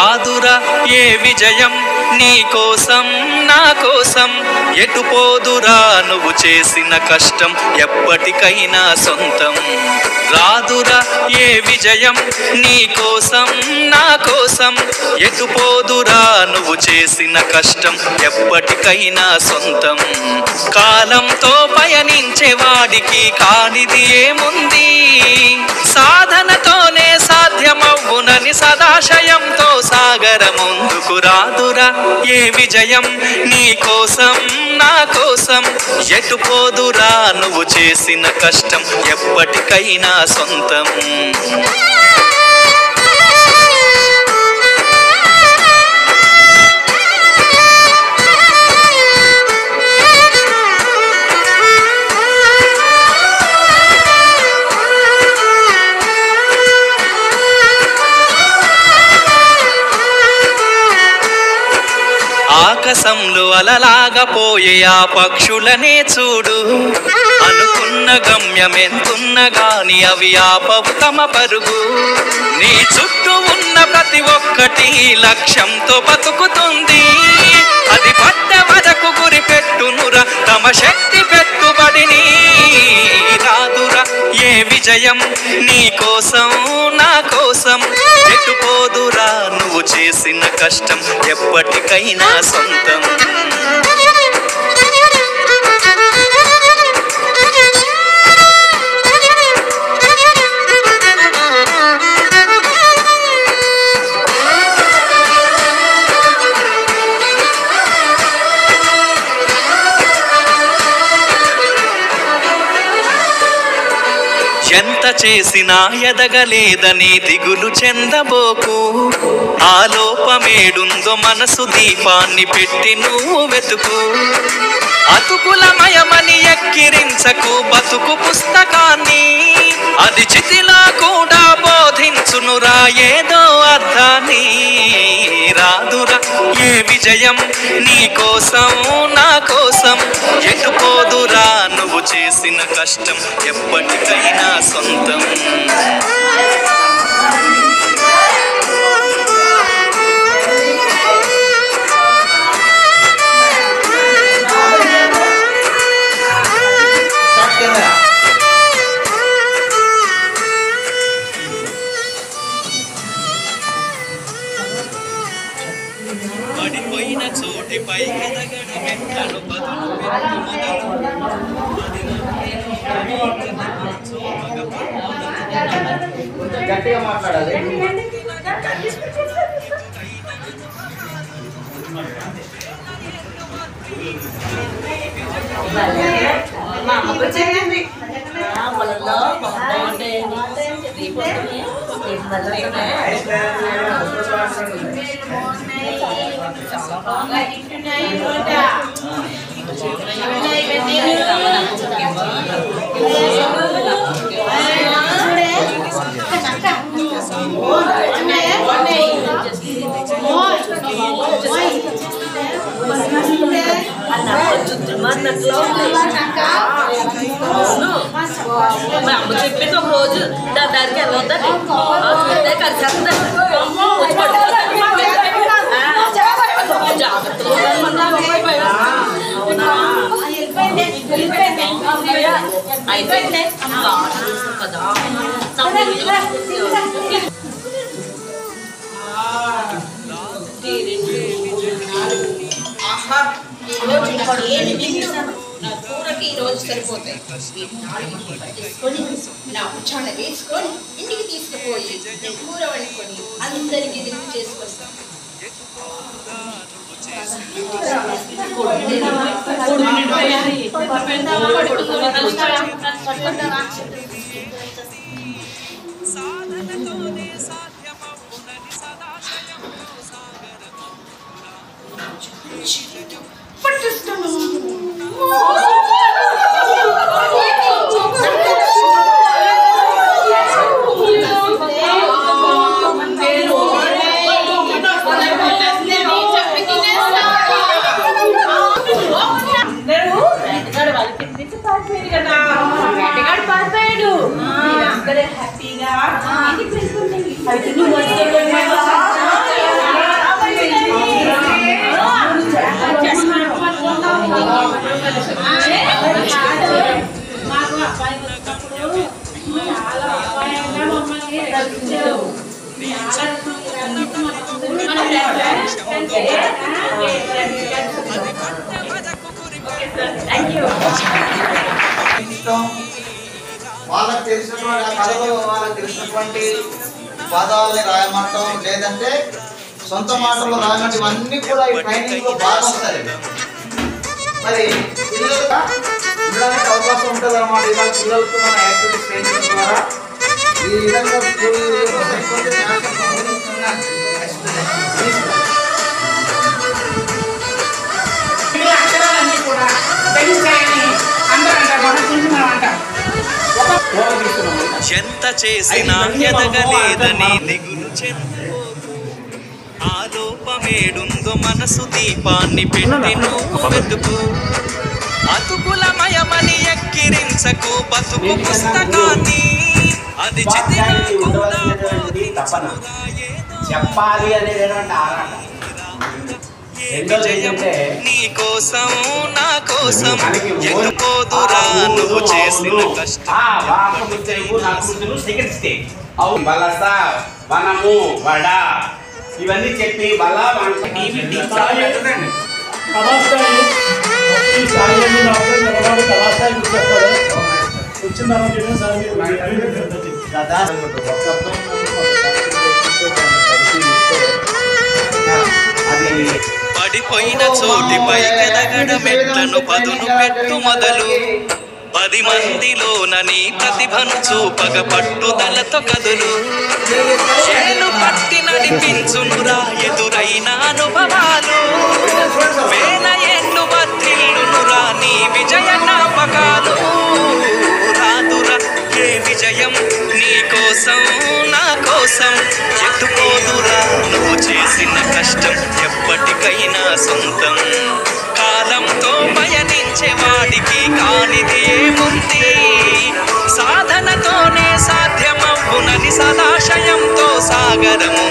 రాదురా ఏ విజయం నీ కోసం నా కోసం, ఎటు పోదురా నువ్వు చేసిన కష్టం ఎప్పటికైనా సొంతం. రాదురా ఏ విజయం నీ కోసం నా కోసం, ఎటు పోదురా నువ్వు చేసిన కష్టం ఎప్పటికైనా సొంతం. కాలంతో పయనించే వాడికి కానిది ఏముంది, సాధనతోనే సాధ్యమవ్వునని సదాశయంతో సాగర ముందుకు. రాదురా ఏ విజయం నీ కోసం నా కోసం, ఎటు పోదురా నువ్వు చేసిన కష్టం ఎప్పటికైనా సొంతం. ఆకాశంలో అలలాగా పోయే ఆ పక్షులనే చూడు, అనుకున్న గమ్యం ఎంతున్న గాని అవి ఆపవు తమ పరుగు. నీ చుట్టూ ఉన్న ప్రతి ఒక్కటి లక్ష్యంతో బతుకుతుంది, అది పడ్డ వరకు గురి పెట్టునురా తమ శక్తి పెట్టుబడిని. రాదురా ఏ విజయం నీ కోసం నా కోసం, ఎటు పోదురా నువ్వు చేసిన కష్టం ఎప్పటికైనా సొంతం. ఎంత చేసినా ఎదగలేదని దిగులు చెందబోకు, ఆ లోపమేడుందో మనసు దీపాన్ని పెట్టి నువ్వు వెతుకు. అతుకులమయమని ఎక్కిరించకు బతుకు పుస్తకాన్ని, అది చితిలా కూడా బోధించునురా ఏదో అర్థాన్ని. రాదురా ఏ విజయం నీ కోసం నా కోసం, ఎటు పోదురా నువ్వు చేసిన కష్టం ఎప్పటికైనా సొంతం. పడిపోయిన చోటిపై ఎదగడం ఎక్కడు బదులు గట్టిగా మాట్లాడాలి. మా అమ్మకు చెప్పింది మా అమ్మ చెప్పింది ఒక రోజు దాని దానికి వెళ్ళొద్దని కలిసి అయిపోయింది కదా. కూరకి ఈరోజు సరిపోతాయి. నా ఉచ్చారణ వేసుకొని ఇంటికి తీసుకుపోయి కూర వండుకొని అందరికీ దిక్కు చేసుకొస్తాం. హ్యాపీగా వాళ్ళకి తెలిసినటువంటి ఆ కళలో వాళ్ళకి తెలిసినటువంటి పదాలని రాయమంటాం, లేదంటే సొంత మాటలు రాయమంటే ఇవన్నీ కూడా ఈ ట్రైనింగ్ లో బాగా వస్తాయి. మరి పిల్లలుగా ఉండడానికి అవకాశం ఉంటుంది అన్నమాట. ఇవాళ పిల్లలతో మన యాక్టివిటీస్ ట్రైనింగ్ ద్వారా ఈ విధంగా ఎంత చేసినా ఎదగలేదని దిగులు చెందు ఆలోపమేడుందో మనసు దీపాన్ని పెట్టి నువ్వు వెతుకు అతుకులమయమని ఎక్కిరించకు బతుకు పుస్తకాన్ని అది చెప్పాలి అనేటువంటి ఆరాట. నీ కోసం నా కోసం ఎటుపోదురా నువ్వు చేసిన కష్టం. సెకండ్ స్టేజ్ బలస వనము వడ ఇవన్నీ చెప్పి బలా పడిపోయిన చోటిపై ఎదగడ మెట్లను పదును పెట్టు మొదలు 10 మందిలోనని ప్రతిభను చూపగ పట్టుదలతో కదులు చేను పట్టి నడిపించునురా ఎదురైన అనుభవాలు వేల ఏళ్ళు బద్రిల్లునురా నీ విజయ జ్ఞాపకాలు రాదురా ఏ విజయం నీ కోసం నా కోసం ఎత్తుకోదురా నువ్వు చేసిన కష్టం ఎప్పటికైనా సొంతం కాలంతో పయనించే వాడికి కానిది ఏముంది సాధనతోనే సాధ్యమవునని సదాశయంతో సాగరము